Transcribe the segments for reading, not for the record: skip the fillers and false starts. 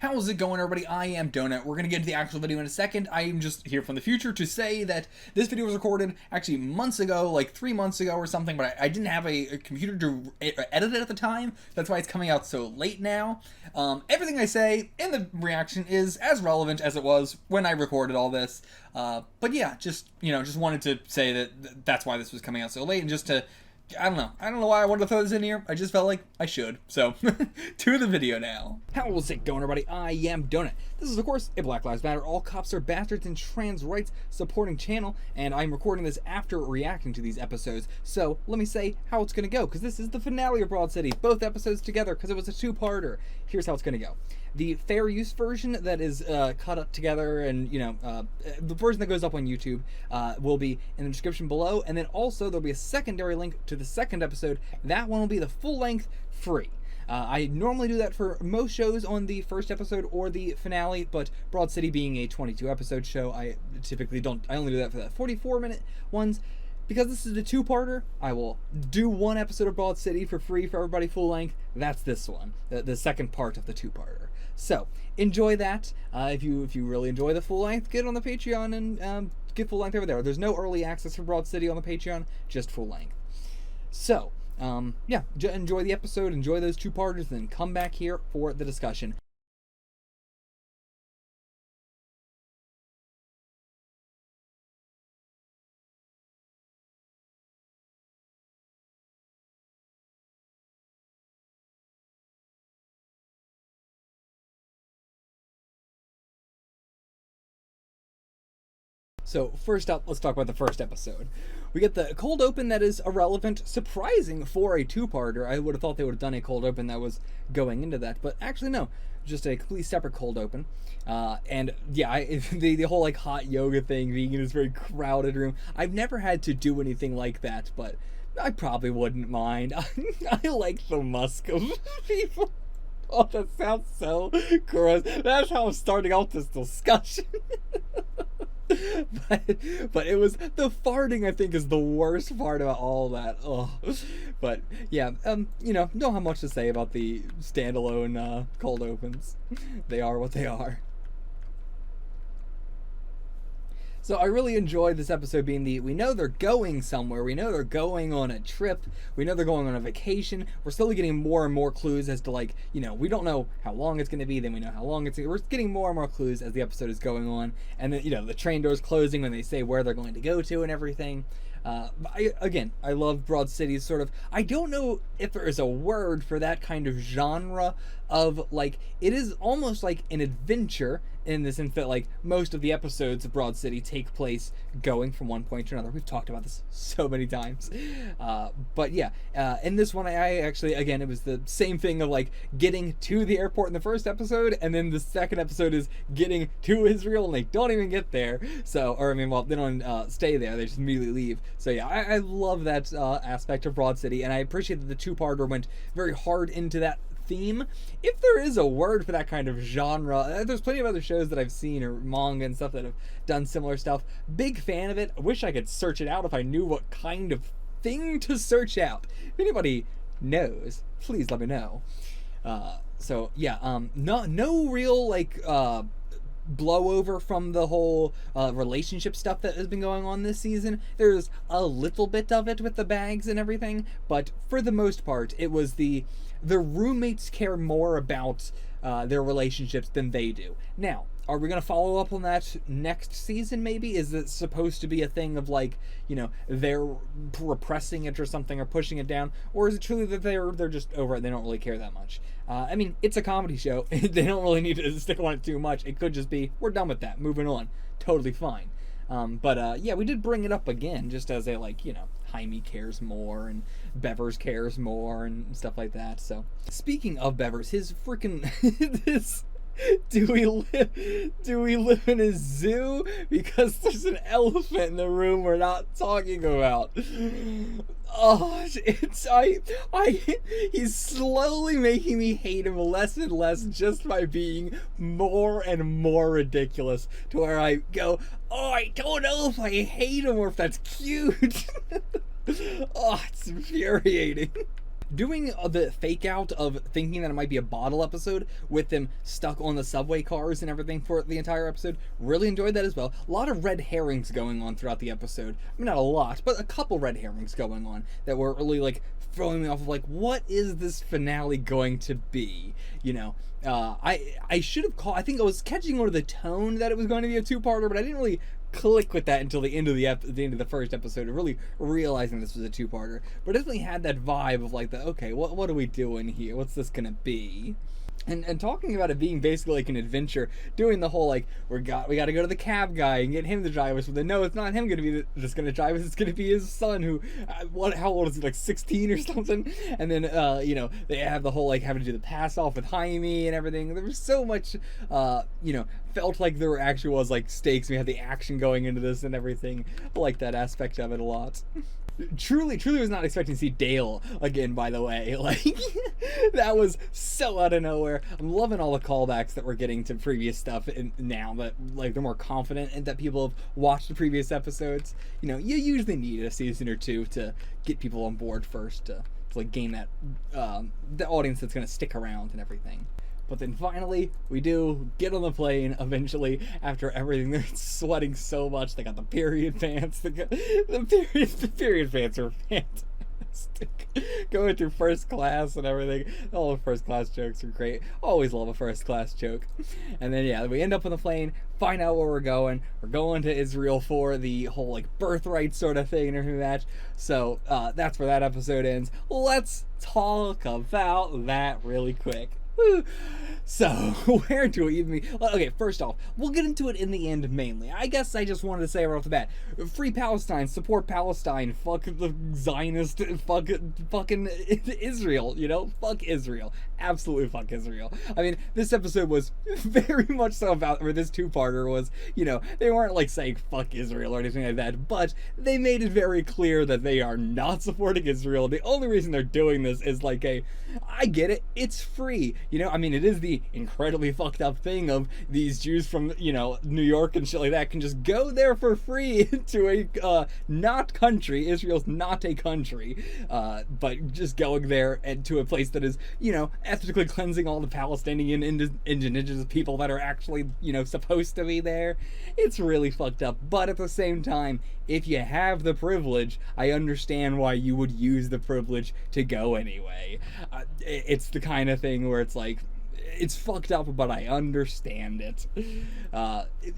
How's it going, everybody? I am Donut. We're going to get into the actual video in a second. I am just here from the future to say that this video was recorded actually months ago, like 3 months ago or something, but I didn't have a computer to edit it at the time. That's why it's coming out so late now. Everything I say in the reaction is as relevant as it was when I recorded all this. But yeah, just wanted to say that that's why this was coming out so late, and just to I don't know why I wanted to throw this in here. I just felt like I should. So, to the video now. How's it going, everybody? I am Donut. This is, of course, a Black Lives Matter, All Cops Are Bastards, and Trans Rights supporting channel, and I'm recording this after reacting to these episodes. So, let me say how it's going to go, because this is the finale of Broad City. Both episodes together, because it was a two-parter. Here's how it's going to go. The fair use version that is cut up together, and the version that goes up on YouTube will be in the description below, and then also there'll be a secondary link to the second episode. That one will be the full length, free. I normally do that for most shows on the first episode or the finale, but Broad City being a 22 episode show, I typically don't. I only do that for the 44-minute ones. Because this is a two-parter, I will do one episode of Broad City for free for everybody full length. That's this one, the second part of the two-parter. So, enjoy that. If you really enjoy the full length, get on the Patreon and get full length over there. There's no early access for Broad City on the Patreon, just full length. So, yeah, enjoy the episode, enjoy those two-parters, then come back here for the discussion. So first up, let's talk about the first episode. We get the cold open that is irrelevant, surprising for a two-parter. I would have thought they would have done a cold open that was going into that, but actually no, just a completely separate cold open. And yeah, the whole like hot yoga thing, being in this very crowded room. I've never had to do anything like that, but I probably wouldn't mind. I like the musk of people. Oh, that sounds so gross. That's how I'm starting out this discussion. But it was the farting, I think, is the worst part about all that. Oh, but yeah, don't have much to say about the standalone cold opens. They are what they are. So I really enjoyed this episode being we know they're going somewhere, we know they're going on a trip, we know they're going on a vacation. We're slowly getting more and more clues as to, like, we don't know how long it's going to be, then we know how long we're getting more and more clues as the episode is going on. And then, the train doors closing when they say where they're going to go to and everything. I love Broad City's sort of, I don't know if there is a word for that kind of genre of, like, it is almost like an adventure in the sense that, like, most of the episodes of Broad City take place going from one point to another. We've talked about this so many times. But yeah, in this one, I actually, again, it was the same thing of, like, getting to the airport in the first episode, and then the second episode is getting to Israel, and they don't even get there. So, they don't stay there, they just immediately leave. So yeah, I love that aspect of Broad City, and I appreciate that the two-parter went very hard into that theme. If there is a word for that kind of genre, there's plenty of other shows that I've seen, or manga and stuff, that have done similar stuff. Big fan of it. I wish I could search it out if I knew what kind of thing to search out. If anybody knows, please let me know. So yeah, no real, like, blowover from the whole relationship stuff that has been going on this season. There's a little bit of it with the bags and everything, but for the most part, it was the roommates care more about their relationships than they do. Now, are we going to follow up on that next season, maybe? Is it supposed to be a thing of, like, they're repressing it or something, or pushing it down? Or is it truly that they're just over it, they don't really care that much? It's a comedy show. They don't really need to stick on it too much. It could just be, we're done with that, moving on. Totally fine. Yeah, we did bring it up again, just as a, like, Jaime cares more, and Bevers cares more, and stuff like that. So, speaking of Bevers, his freaking, this... Do we live in a zoo? Because there's an elephant in the room we're not talking about. Oh, he's slowly making me hate him less and less just by being more and more ridiculous, to where I go, oh, I don't know if I hate him or if that's cute. Oh, it's infuriating. doing the fake out of thinking that it might be a bottle episode with them stuck on the subway cars and everything for the entire episode. Really enjoyed that as well. A lot of red herrings going on throughout the episode. I mean, not a lot, but a couple red herrings going on that were really like throwing me off of like, what is this finale going to be? You know, I should have called. I think I was catching on to the tone that it was going to be a two-parter, but I didn't really click with that until the end of the end of the first episode, and really realizing this was a two-parter. But it definitely had that vibe of like, okay, what are we doing here? What's this gonna be? And talking about it being basically like an adventure, doing the whole like we got to go to the cab guy and get him to drive us. But then no, it's not him gonna be just gonna drive us. It's gonna be his son who, how old is he, like 16 or something? And then you know, they have the whole like having to do the pass off with Jaime and everything. There was so much you know, felt like there actually was like stakes. We had the action going into this and everything. I like that aspect of it a lot. Truly was not expecting to see Dale again, by the way. Like, that was so out of nowhere. I'm loving all the callbacks that we're getting to previous stuff now that, like, they're more confident and that people have watched the previous episodes. You know, you usually need a season or two to get people on board first to like, gain that, the audience that's going to stick around and everything. But then finally, we do get on the plane eventually after everything. They're sweating so much. They got the period pants. The period pants are fantastic. Going through first class and everything. All the first class jokes are great. Always love a first class joke. And then, yeah, we end up on the plane, find out where we're going. We're going to Israel for the whole, like, birthright sort of thing and everything match. So, that's where that episode ends. Let's talk about that really quick. So, where do we even begin? Okay, first off, we'll get into it in the end mainly. I guess I just wanted to say right off the bat, free Palestine, support Palestine, fuck the Zionist, fucking Israel, you know? Fuck Israel. Absolutely fuck Israel. I mean, this episode was very much so about, or this two-parter was, you know, they weren't like saying fuck Israel or anything like that, but they made it very clear that they are not supporting Israel. The only reason they're doing this is like I get it, it's free. You know, I mean, it is the incredibly fucked up thing of these Jews from, you know, New York and shit like that can just go there for free to a not country. Israel's not a country, but just going there and to a place that is, you know, ethnically cleansing all the Palestinian indigenous people that are actually, you know, supposed to be there. It's really fucked up. But at the same time, if you have the privilege, I understand why you would use the privilege to go anyway. It's the kind of thing where it's like, it's fucked up, but I understand it.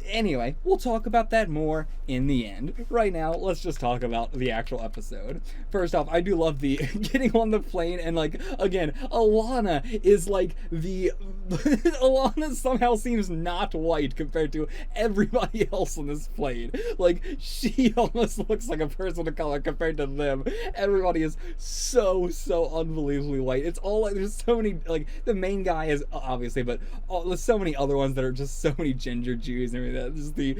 Anyway, we'll talk about that more in the end. Right now, let's just talk about the actual episode. First off, I do love the getting on the plane and, like, again, Alana is like the... Alana somehow seems not white compared to everybody else on this plane. Like, she almost looks like a person of color compared to them. Everybody is so unbelievably white. It's all like, there's so many, like, the main guy is obviously, but there's so many other ones that are just so many ginger Jews and everything. Just the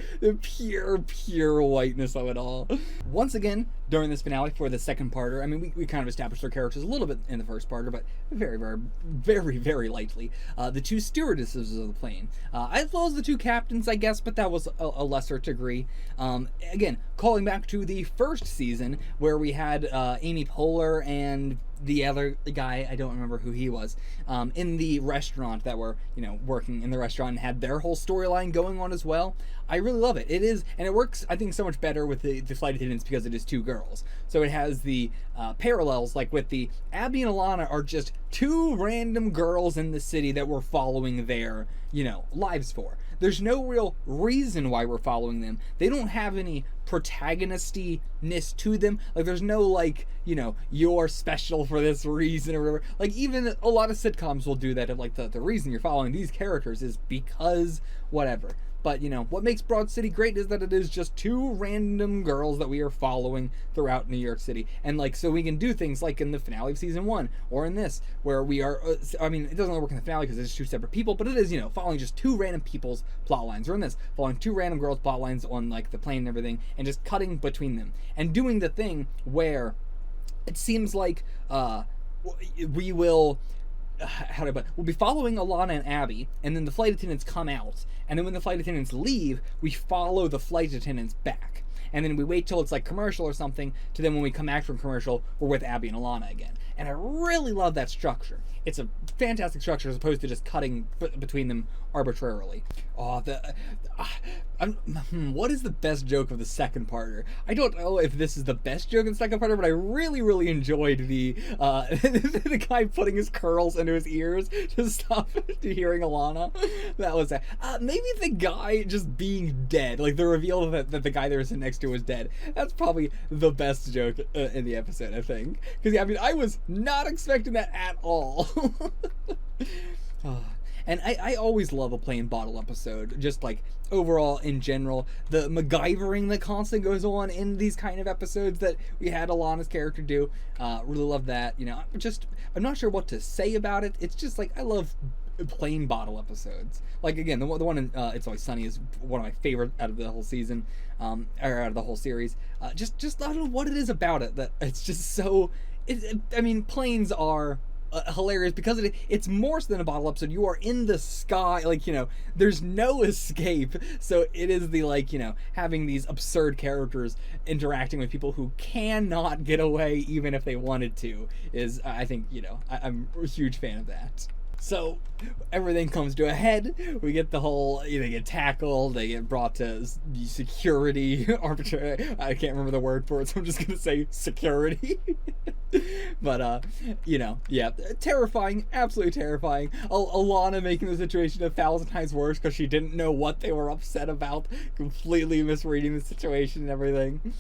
pure whiteness of it all. Once again, during this finale for the second parter, I mean, we kind of established their characters a little bit in the first parter, but very lightly. The two stewardesses of the plane, as well as the two captains, I guess, but that was a lesser degree. Again, calling back to the first season where we had Amy Poehler and the other guy, I don't remember who he was, in the restaurant that were, you know, working in the restaurant and had their whole storyline going on as well. I really love it. It is, and it works, I think, so much better with the flight attendants because it is two girls. So it has the parallels, like with the Abby and Alana are just two random girls in the city that we're following their, you know, lives for. There's no real reason why we're following them. They don't have any protagonisty-ness to them. Like, there's no, like, you know, you're special for this reason or whatever. Like, even a lot of sitcoms will do that. Of, like, the reason you're following these characters is because whatever. But, you know, what makes Broad City great is that it is just two random girls that we are following throughout New York City. And, like, so we can do things like in the finale of season 1, or in this, where we are, I mean, it doesn't really work in the finale because it's two separate people, but it is, you know, following just two random people's plot lines. Or in this, following two random girls' plot lines on, like, the plane and everything, and just cutting between them. And doing the thing where it seems like we will... we'll be following Alana and Abby, and then the flight attendants come out, and then when the flight attendants leave, we follow the flight attendants back. And then we wait till it's like commercial or something, to then when we come back from commercial, we're with Abby and Alana again. And I really love that structure. It's a fantastic structure as opposed to just cutting between them arbitrarily. Oh, what is the best joke of the second parter? I don't know if this is the best joke in the second parter, but I really, really enjoyed the the guy putting his curls into his ears to stop hearing Alana. That was maybe the guy just being dead, like the reveal that the guy they were sitting next to was dead. That's probably the best joke in the episode, I think. Because I mean, I was not expecting that at all. And I always love a plain bottle episode, just like overall in general. The MacGyvering that constantly goes on in these kind of episodes that we had Alana's character do. Really love that. You know, I'm not sure what to say about it. It's just like, I love plain bottle episodes. Like, again, the one in It's Always Sunny is one of my favorite out of the whole season, or out of the whole series. Just I don't know what it is about it that it's just so... I mean, planes are... hilarious because it's more than a bottle episode. You are in the sky, like, you know, there's no escape. So it is the, like, you know, having these absurd characters interacting with people who cannot get away even if they wanted to is, I think, you know, I'm a huge fan of that. So everything comes to a head. We get the whole, they get tackled, they get brought to security, arbitrary, I can't remember the word for it, so I'm just gonna say security. But, yeah, terrifying, absolutely terrifying. Alana making the situation 1,000 times worse because she didn't know what they were upset about, completely misreading the situation and everything.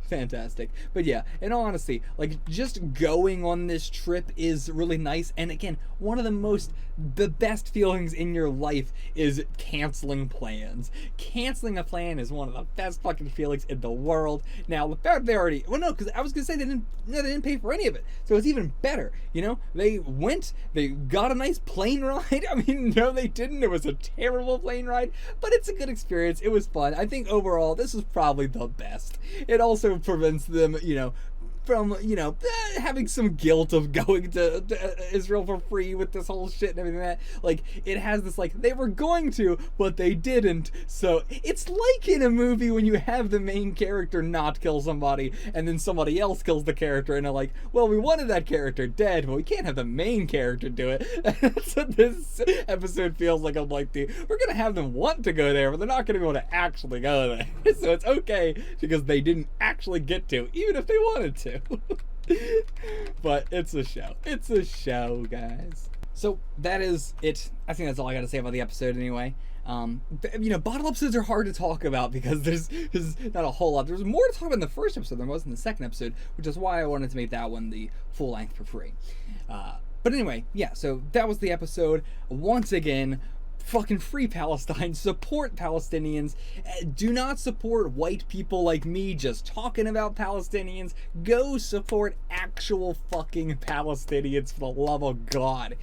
Fantastic. But yeah, in all honesty, like, just going on this trip is really nice. And again, one of the best feelings in your life is canceling plans. Canceling a plan is one of the best fucking feelings in the world. Now, the fact they already, well, no, because I was gonna say they didn't pay for any of it, so it's even better. You know, they got a nice plane ride. I mean, no, they didn't. It was a terrible plane ride, but it's a good experience. It was fun. I think overall, this is probably the best. It also prevents them, from, having some guilt of going to Israel for free with this whole shit and everything that, like, it has this, like, they were going to, but they didn't. So it's like in a movie when you have the main character not kill somebody, and then somebody else kills the character, and they're like, well, we wanted that character dead, but we can't have the main character do it. That's what this episode feels like. I'm like, dude, we're gonna have them want to go there, but they're not gonna be able to actually go there. So it's okay, because they didn't actually get to, even if they wanted to. But it's a show. It's a show, guys. So that is it. I think that's all I got to say about the episode anyway. Bottle episodes are hard to talk about because there's not a whole lot. There's more to talk about in the first episode than there was in the second episode, which is why I wanted to make that one the full length for free. But anyway, yeah, so that was the episode. Once again, fucking free Palestine, support Palestinians, do not support white people like me just talking about Palestinians. Go support actual fucking Palestinians, for the love of God.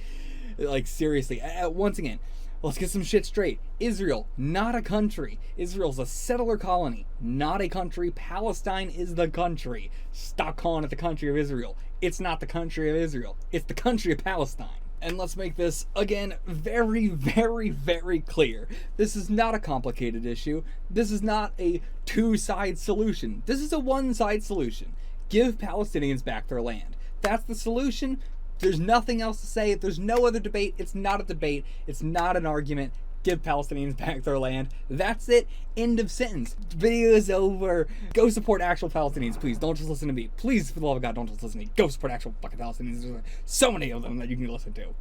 Like, seriously, once again, let's get some shit straight. Israel, not a country. Israel's a settler colony, not a country. Palestine is the country. Stop calling it the country of Israel. It's not the country of Israel. It's the country of Palestine. And let's make this, again, very, very, very clear. This is not a complicated issue. This is not a two-side solution. This is a one-side solution. Give Palestinians back their land. That's the solution. There's nothing else to say. There's no other debate. It's not a debate. It's not an argument. Give Palestinians back their land. That's it. End of sentence. Video is over. Go support actual Palestinians, please. Don't just listen to me. Please, for the love of God, don't just listen to me. Go support actual fucking Palestinians. There's so many of them that you can listen to.